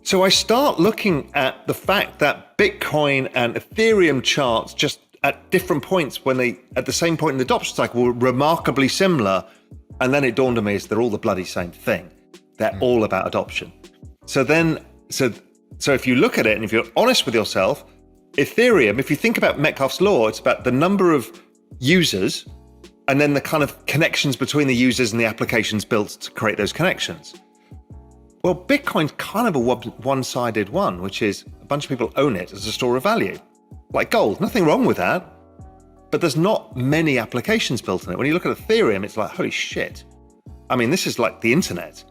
So I start looking at the fact that Bitcoin and Ethereum charts just at different points at the same point in the adoption cycle were remarkably similar. And then it dawned on me they're all the bloody same thing. They're all about adoption. So if you look at it and if you're honest with yourself, Ethereum, if you think about Metcalfe's law, it's about the number of users and then the kind of connections between the users and the applications built to create those connections. Well, Bitcoin's kind of a one-sided one, which is a bunch of people own it as a store of value, like gold. Nothing wrong with that, but there's not many applications built on it. When you look at Ethereum, it's like, holy shit. I mean, this is like the internet.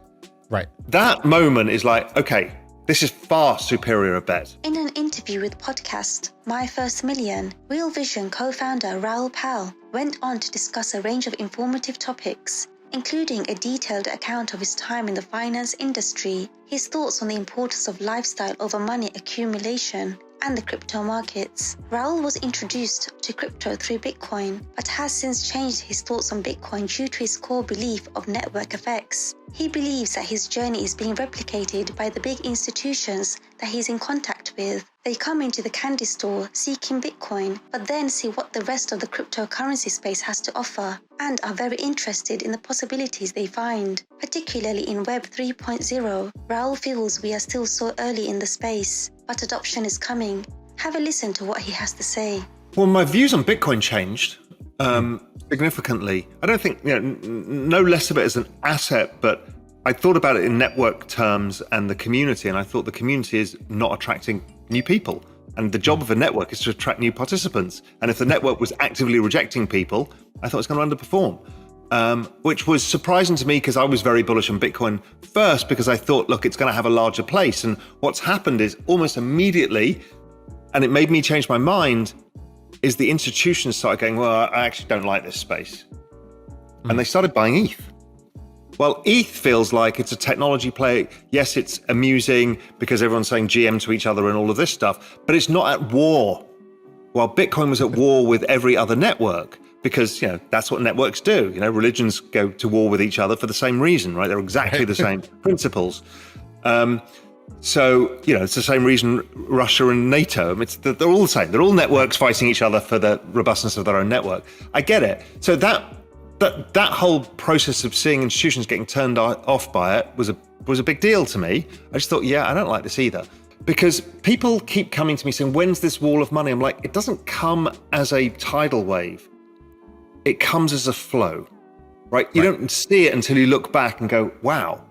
Right. That moment is like, okay, this is far superior a bet. In an interview with podcast My First Million, Real Vision co-founder Raoul Pal went on to discuss a range of informative topics, including a detailed account of his time in the finance industry, his thoughts on the importance of lifestyle over money accumulation, and the crypto markets. Raoul was introduced to crypto through Bitcoin, but has since changed his thoughts on Bitcoin due to his core belief of network effects. He believes that his journey is being replicated by the big institutions that he's in contact with. They come into the candy store seeking Bitcoin, but then see what the rest of the cryptocurrency space has to offer, and are very interested in the possibilities they find, particularly in Web 3.0. Raoul feels we are still so early in the space, but adoption is coming. Have a listen to what he has to say. Well, my views on Bitcoin changed significantly. I don't think, no less of it as an asset, but I thought about it in network terms and the community, and I thought the community is not attracting new people. And the job of a network is to attract new participants. And if the network was actively rejecting people, I thought it was going to underperform, which was surprising to me because I was very bullish on Bitcoin first because I thought, look, it's going to have a larger place. And what's happened is almost immediately, and it made me change my mind, is the institutions started going, well, I actually don't like this space. And they started buying ETH. Well, ETH feels like it's a technology play. Yes, it's amusing because everyone's saying GM to each other and all of this stuff, but it's not at war. While Bitcoin was at war with every other network, because that's what networks do. Religions go to war with each other for the same reason, right? They're exactly the same principles. So it's the same reason Russia and NATO. I mean, they're all the same. They're all networks fighting each other for the robustness of their own network. I get it. So that whole process of seeing institutions getting turned off by it was a big deal to me. I just thought, I don't like this either. Because people keep coming to me saying, when's this wall of money? I'm like, it doesn't come as a tidal wave. It comes as a flow, right? You don't see it until you look back and go, wow.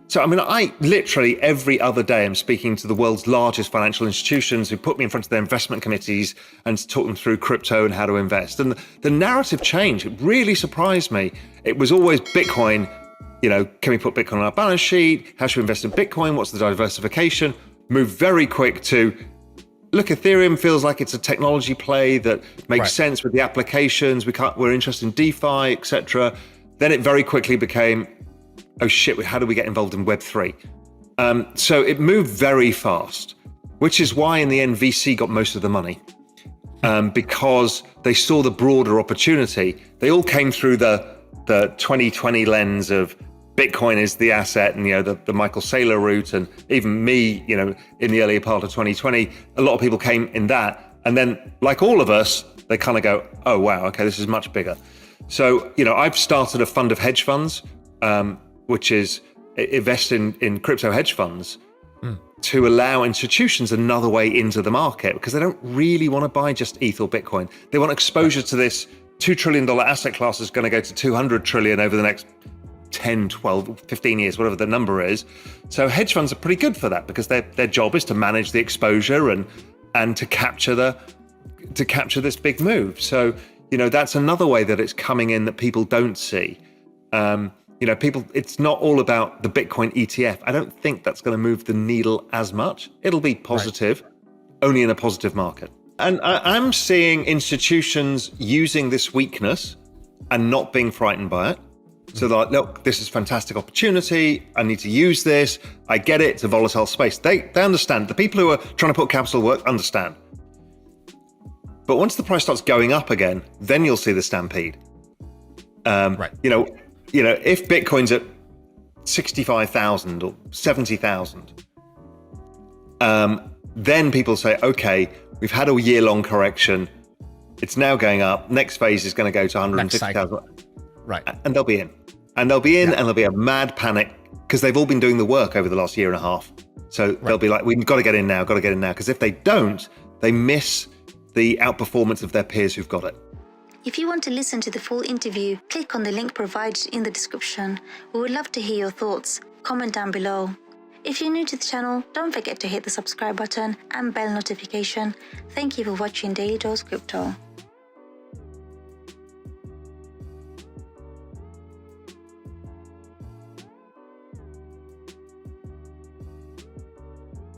So, I mean, I literally every other day am speaking to the world's largest financial institutions who put me in front of their investment committees and talk them through crypto and how to invest. And the narrative changed. It really surprised me. It was always Bitcoin, can we put Bitcoin on our balance sheet? How should we invest in Bitcoin? What's the diversification? Moved very quick to, look, Ethereum feels like it's a technology play that makes sense with the applications. We're interested in DeFi, etc. Then it very quickly became, oh shit, how do we get involved in Web3? So it moved very fast, which is why in the end VC got most of the money, because they saw the broader opportunity. They all came through the 2020 lens of Bitcoin is the asset and the Michael Saylor route, and even me, in the earlier part of 2020, a lot of people came in that. And then like all of us, they kind of go, oh wow, okay, this is much bigger. So, I've started a fund of hedge funds, which is invest in crypto hedge funds to allow institutions another way into the market, because they don't really want to buy just ETH or Bitcoin. They want exposure to this $2 trillion asset class is going to go to 200 trillion over the next 10, 12, 15 years, whatever the number is. So hedge funds are pretty good for that because their job is to manage the exposure and to capture this big move. So, that's another way that it's coming in that people don't see. It's not all about the Bitcoin ETF. I don't think that's going to move the needle as much. It'll be positive, only in a positive market. And I'm seeing institutions using this weakness and not being frightened by it. So they're like, look, this is a fantastic opportunity. I need to use this. I get it. It's a volatile space. They understand. The people who are trying to put capital to work understand. But once the price starts going up again, then you'll see the stampede. If Bitcoin's at 65,000 or 70,000, Then people say, okay, we've had a year-long correction. It's now going up. Next phase is going to go to 150,000. Right. And they'll be in. And they'll be in, and there'll be a mad panic because they've all been doing the work over the last year and a half. So they'll be like, we've got to get in now, Because if they don't, they miss the outperformance of their peers who've got it. If you want to listen to the full interview, click on the link provided in the description. We would love to hear your thoughts. Comment down below. If you're new to the channel, don't forget to hit the subscribe button and bell notification. Thank you for watching Daily Dose Crypto.